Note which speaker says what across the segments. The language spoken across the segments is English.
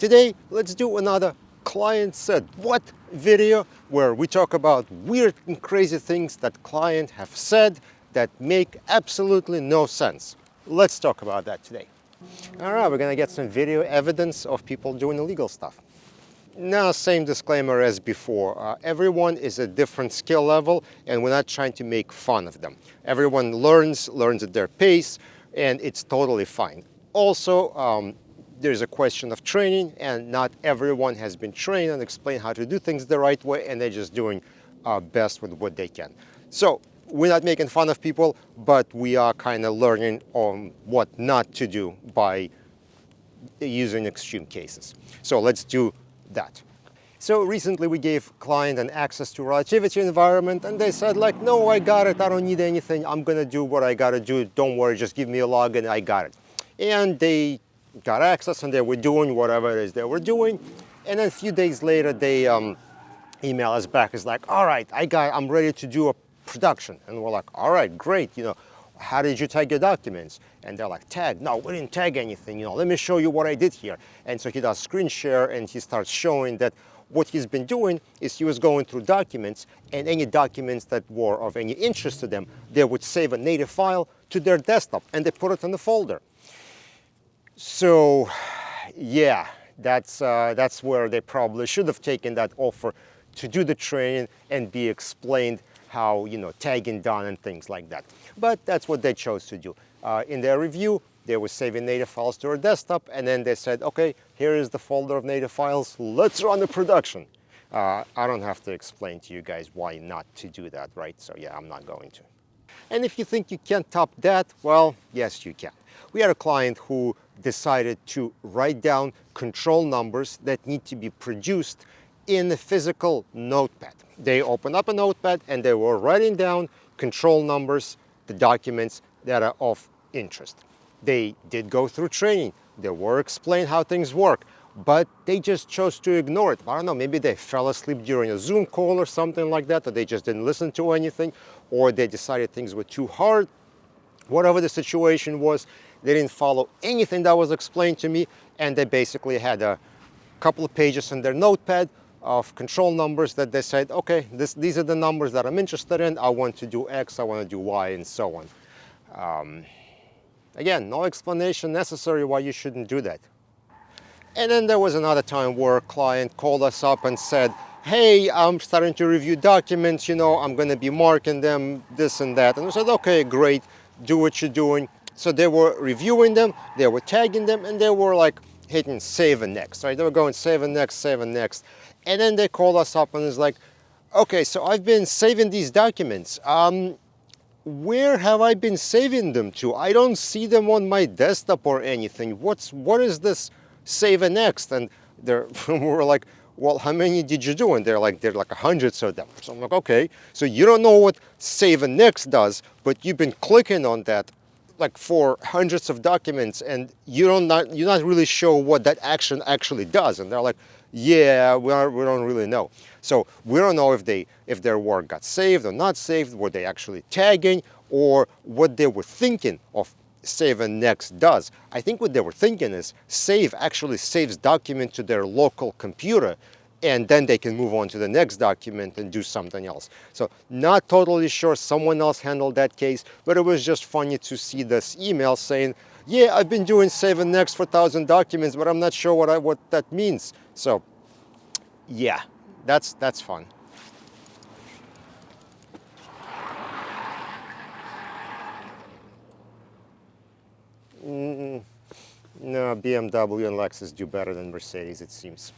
Speaker 1: Today, let's do another client said what video where we talk about weird and crazy things that clients have said that make absolutely no sense. Let's talk about that today. All right, we're gonna get some video evidence of people doing illegal stuff. Now, same disclaimer as before. Everyone is a different skill level and we're not trying to make fun of them. Everyone learns at their pace and it's totally fine. Also, there's a question of training and not everyone has been trained and explained how to do things the right way and they're just doing best with what they can. So we're not making fun of people, but we are kind of learning on what not to do by using extreme cases. So let's do that. So recently we gave client an access to relativity environment and they said like, no, I got it, I don't need anything, I'm gonna do what I gotta do, don't worry, just give me a login, I got it. And they got access and they were doing whatever it is they were doing. And then a few days later they email us back, is like, all right, I'm ready to do a production. And we're like, all right, great, how did you tag your documents? And they're like, tag? No, we didn't tag anything, let me show you what I did here. And so he does screen share and he starts showing that what he's been doing is he was going through documents and any documents that were of any interest to them, they would save a native file to their desktop and they put it in the folder. So yeah, that's where they probably should have taken that offer to do the training and be explained how, tagging done and things like that. But that's what they chose to do. In their review, they were saving native files to our desktop, and then they said, okay, here is the folder of native files, let's run the production. I don't have to explain to you guys why not to do that, right? So yeah, I'm not going to. And if you think you can't top that, well, yes, you can. We had a client who decided to write down control numbers that need to be produced in a physical notepad. They opened up a notepad and they were writing down control numbers, the documents that are of interest. They did go through training. They were explained how things work, but they just chose to ignore it. I don't know, maybe they fell asleep during a Zoom call or something like that, or they just didn't listen to anything, or they decided things were too hard. Whatever the situation was, they didn't follow anything that was explained to me, and they basically had a couple of pages in their notepad of control numbers that they said, okay, these are the numbers that I'm interested in, I want to do X, I want to do Y, and so on. Again, no explanation necessary why you shouldn't do that. And then there was another time where a client called us up and said, hey, I'm starting to review documents, I'm going to be marking them, this and that. And we said, okay, great, do what you're doing. So they were reviewing them, they were tagging them, and they were like hitting save and next, right? They were going save and next, save and next. And then they called us up and it's like, okay, so I've been saving these documents. Where have I been saving them to? I don't see them on my desktop or anything. What is this save and next? And we were like, well, how many did you do? And they're like hundreds of them. So I'm like, okay, so you don't know what save and next does, but you've been clicking on that like for hundreds of documents and you're not really sure what that action actually does. And they're like, yeah, we don't really know. So we don't know if their work got saved or not saved, were they actually tagging, or what they were thinking of save and next does. I think what they were thinking is save actually saves document to their local computer, and then they can move on to the next document and do something else. So not totally sure, someone else handled that case, but it was just funny to see this email saying, yeah, I've been doing save and next for 1,000 documents, but I'm not sure what that means. So yeah, that's fun. No, BMW and Lexus do better than Mercedes, it seems.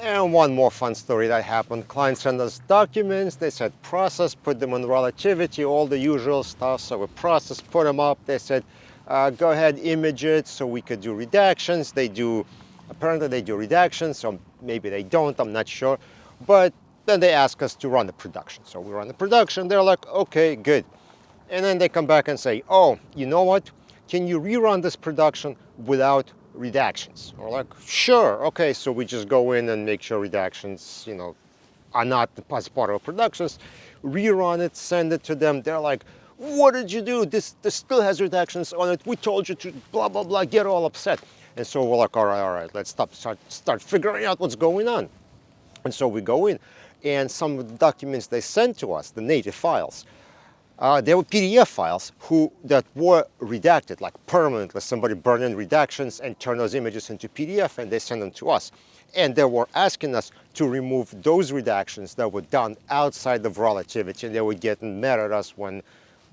Speaker 1: And one more fun story that happened. Clients sent us documents, they said process, put them on relativity, all the usual stuff. So we processed, put them up. They said, go ahead, image it so we could do redactions. Apparently they do redactions, so maybe they don't, I'm not sure. But then they ask us to run the production. So we run the production, they're like, okay, good. And then they come back and say, oh, you know what? Can you rerun this production without redactions? We're like, sure, okay. So we just go in and make sure redactions, are not as part of productions, rerun it, send it to them. They're like, what did you do? This still has redactions on it. We told you to blah, blah, blah, get all upset. And so we're like, all right, let's start figuring out what's going on. And so we go in, and some of the documents they sent to us, the native files, they were PDF files that were redacted, like permanently. Somebody burned in redactions and turned those images into PDF, and they sent them to us. And they were asking us to remove those redactions that were done outside of relativity, and they were getting mad at us when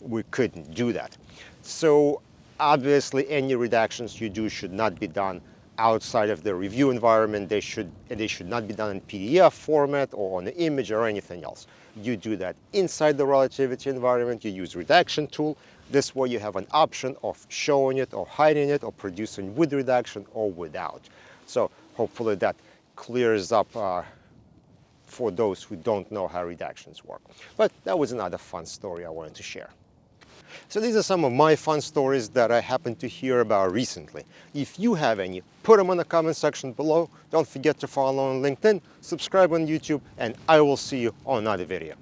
Speaker 1: we couldn't do that. So obviously, any redactions you do should not be done outside of the review environment. They should not be done in PDF format or on an image or anything else. You do that inside the relativity environment. You use redaction tool. This way you have an option of showing it or hiding it or producing with redaction or without. So hopefully that clears up for those who don't know how redactions work. But that was another fun story I wanted to share. So these are some of my fun stories that I happened to hear about recently. If you have any, put them in the comment section below. Don't forget to follow on LinkedIn, subscribe on YouTube, and I will see you on another video.